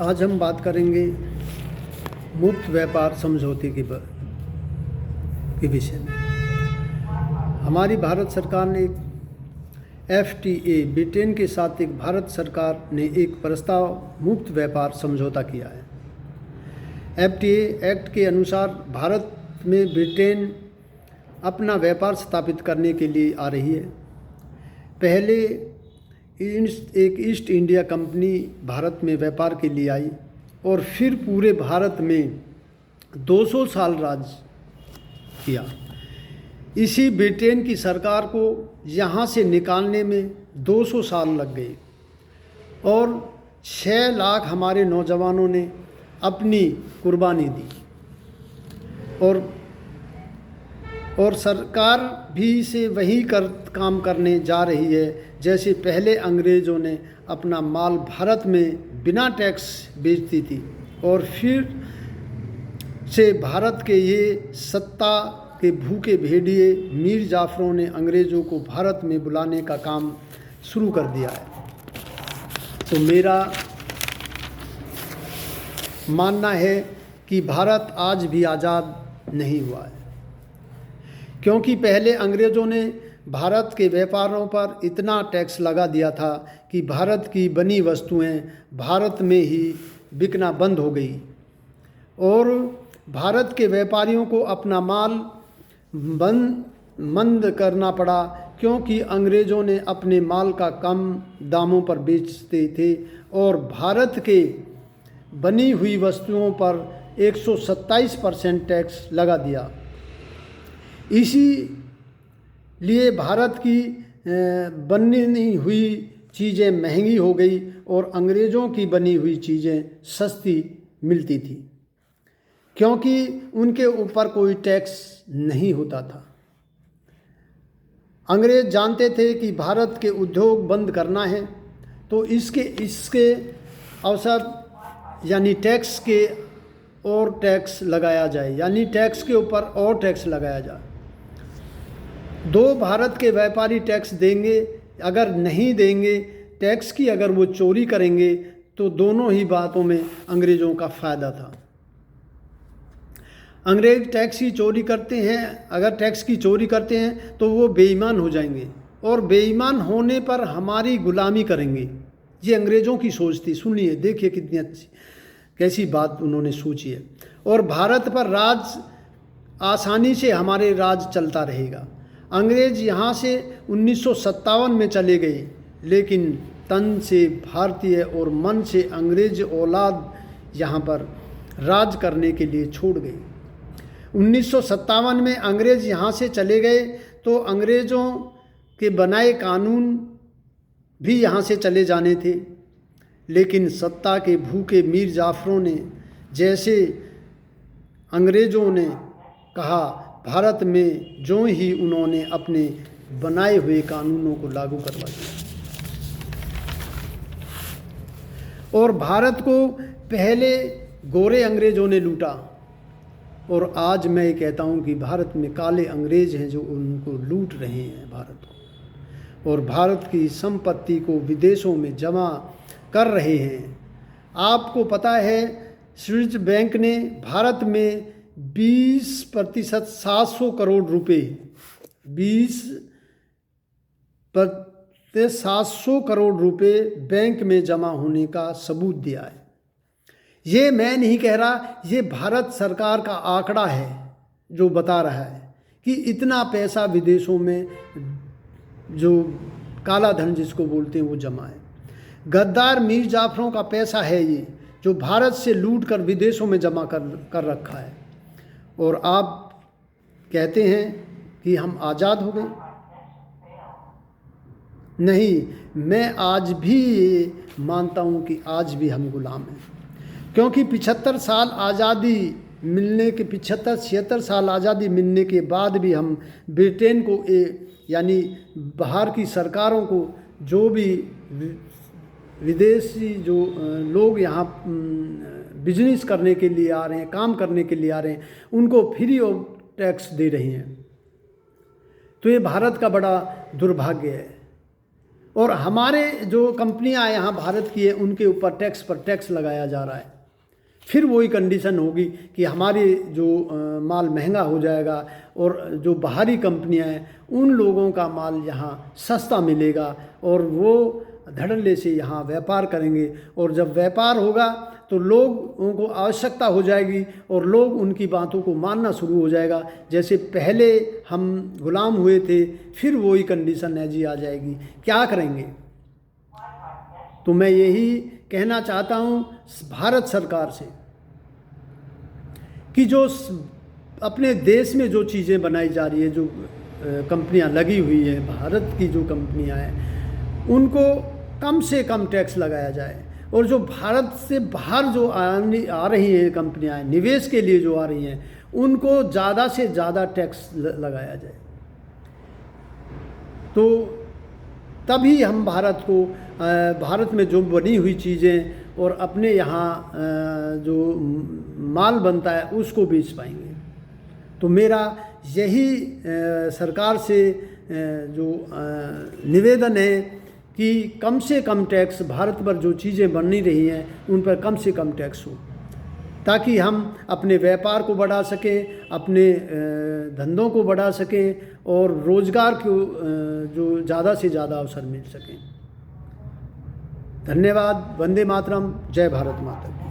आज हम बात करेंगे मुक्त व्यापार समझौते के विषय में। हमारी भारत सरकार ने FTA ब्रिटेन के साथ एक भारत सरकार ने एक प्रस्ताव मुक्त व्यापार समझौता किया है। FTA एक्ट के अनुसार भारत में ब्रिटेन अपना व्यापार स्थापित करने के लिए आ रही है। पहले एक ईस्ट इंडिया कंपनी भारत में व्यापार के लिए आई और फिर पूरे भारत में 200 साल राज किया। इसी ब्रिटेन की सरकार को यहाँ से निकालने में 200 साल लग गए और 6 लाख हमारे नौजवानों ने अपनी कुर्बानी दी और सरकार भी इसे वही काम करने जा रही है जैसे पहले अंग्रेज़ों ने अपना माल भारत में बिना टैक्स बेचती थी और फिर से भारत के ये सत्ता के भूखे भेड़िए मीर जाफरों ने अंग्रेज़ों को भारत में बुलाने का काम शुरू कर दिया है। तो मेरा मानना है कि भारत आज भी आज़ाद नहीं हुआ है, क्योंकि पहले अंग्रेज़ों ने भारत के व्यापारों पर इतना टैक्स लगा दिया था कि भारत की बनी वस्तुएं भारत में ही बिकना बंद हो गई और भारत के व्यापारियों को अपना माल मंद करना पड़ा, क्योंकि अंग्रेज़ों ने अपने माल का कम दामों पर बेचते थे और भारत के बनी हुई वस्तुओं पर 127% टैक्स लगा दिया। इसी लिए भारत की बनी हुई चीज़ें महंगी हो गई और अंग्रेज़ों की बनी हुई चीज़ें सस्ती मिलती थी, क्योंकि उनके ऊपर कोई टैक्स नहीं होता था। अंग्रेज़ जानते थे कि भारत के उद्योग बंद करना है, तो इसके अवसर यानी टैक्स के और टैक्स लगाया जाए, यानी टैक्स के ऊपर और टैक्स लगाया जाए। दो भारत के व्यापारी टैक्स देंगे, अगर नहीं देंगे टैक्स की, अगर वो चोरी करेंगे तो दोनों ही बातों में अंग्रेज़ों का फ़ायदा था। अंग्रेज़ टैक्स की चोरी करते हैं, अगर टैक्स की चोरी करते हैं तो वो बेईमान हो जाएंगे और बेईमान होने पर हमारी गुलामी करेंगे। ये अंग्रेज़ों की सोच थी। सुनिए, देखिए कितनी अच्छी कैसी बात उन्होंने सोची है। और भारत पर राज आसानी से हमारे राज चलता रहेगा। अंग्रेज़ यहाँ से 1957 में चले गए, लेकिन तन से भारतीय और मन से अंग्रेज औलाद यहाँ पर राज करने के लिए छोड़ गई। 1957 में अंग्रेज़ यहाँ से चले गए तो अंग्रेज़ों के बनाए कानून भी यहाँ से चले जाने थे, लेकिन सत्ता के भूखे मीर जाफरों ने जैसे अंग्रेज़ों ने कहा, भारत में जो ही उन्होंने अपने बनाए हुए कानूनों को लागू करवा दिया और भारत को पहले गोरे अंग्रेज़ों ने लूटा और आज मैं ये कहता हूँ कि भारत में काले अंग्रेज़ हैं जो उनको लूट रहे हैं भारत को, और भारत की संपत्ति को विदेशों में जमा कर रहे हैं। आपको पता है स्विस बैंक ने भारत में 20% 700 करोड़ रुपए 700 करोड़ रुपए बैंक में जमा होने का सबूत दिया है। ये मैं नहीं कह रहा, ये भारत सरकार का आंकड़ा है जो बता रहा है कि इतना पैसा विदेशों में जो काला धन जिसको बोलते हैं वो जमा है। गद्दार मीर जाफरों का पैसा है ये, जो भारत से लूट कर विदेशों में जमा कर रखा है। और आप कहते हैं कि हम आज़ाद हो गए। नहीं, मैं आज भी ये मानता हूँ कि आज भी हम गुलाम हैं, क्योंकि 75 साल आज़ादी मिलने के 76 साल आज़ादी मिलने के बाद भी हम ब्रिटेन को यानी बाहर की सरकारों को, जो भी विदेशी जो लोग यहाँ बिजनेस करने के लिए आ रहे हैं, काम करने के लिए आ रहे हैं, उनको फ्री ऑफ टैक्स दे रहे हैं। तो ये भारत का बड़ा दुर्भाग्य है और हमारे जो कंपनियां यहाँ भारत की है उनके ऊपर टैक्स पर टैक्स लगाया जा रहा है। फिर वही कंडीशन होगी कि हमारे जो माल महंगा हो जाएगा और जो बाहरी कंपनियां हैं उन लोगों का माल यहाँ सस्ता मिलेगा और वो धड़ल्ले से यहाँ व्यापार करेंगे। और जब व्यापार होगा तो लोगों को आवश्यकता हो जाएगी और लोग उनकी बातों को मानना शुरू हो जाएगा। जैसे पहले हम गुलाम हुए थे, फिर वही कंडीशन ऐसी आ जाएगी। क्या करेंगे? तो मैं यही कहना चाहता हूँ भारत सरकार से कि जो अपने देश में जो चीज़ें बनाई जा रही है, जो कंपनियां लगी हुई हैं, भारत की जो कंपनियां हैं, उनको कम से कम टैक्स लगाया जाए। और जो भारत से बाहर जो आ रही हैं कंपनियां, निवेश के लिए जो आ रही हैं, उनको ज़्यादा से ज़्यादा टैक्स लगाया जाए। तो तभी हम भारत में जो बनी हुई चीज़ें और अपने यहाँ जो माल बनता है उसको बेच पाएंगे। तो मेरा यही सरकार से जो निवेदन है कि कम से कम टैक्स, भारत पर जो चीज़ें बन नहीं रही हैं उन पर कम से कम टैक्स हो, ताकि हम अपने व्यापार को बढ़ा सकें, अपने धंधों को बढ़ा सकें और रोज़गार को जो ज़्यादा से ज़्यादा अवसर मिल सकें। धन्यवाद। वंदे मातरम। जय भारत माता।